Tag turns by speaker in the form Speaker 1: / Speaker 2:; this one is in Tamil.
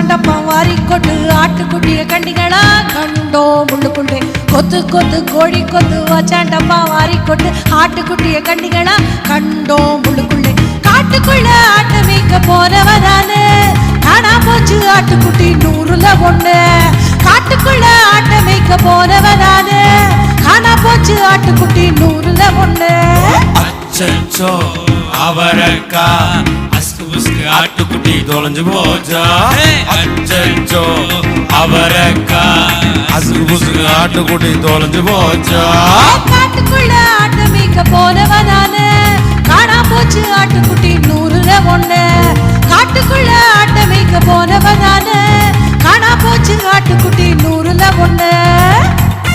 Speaker 1: வச்சாண்டப்பம் வாரி கொண்டு ஆட்டுக்குட்டிய கண்டிகளா கண்டோம் உள்ளுக்குள்ளே கொத்து கொத்து கோழி கொத்து வச்சாண்டப்பா வாரி கொண்டு ஆட்டுக்குட்டிய கண்டிகளா கண்டோம் உள்ளுக்குள்ளே காட்டுக்குள்ள ஆட்டு மேய்க்க போனவதானு காணா போச்சு ஆட்டுக்குட்டி 100ல 1 காட்டுக்குள்ள ஆட்ட மேய்க்க போனவதானு காணா போச்சு ஆட்டுக்குட்டி 100ல 1
Speaker 2: அச்சச்சோ அவரக்கா அஸ்கு புஸ்கு ஆட்டுக்குட்டி தொலைஞ்சு போச்சா அச்சச்சோ அவரக்கா அஸ்கு புஸ்கு ஆட்டுக்குட்டி தொலைஞ்சு போச்சா
Speaker 1: காட்டுக்குள்ள ஆட்ட மேய்க்க போனவதானு காணா போச்சு ஆட்டுக்குட்டி 100ல 1 காட்டுக்குள்ள ஆட்ட மேய்க்க போனவதானு காணா போச்சு ஆட்டுக்குட்டி 100ல 1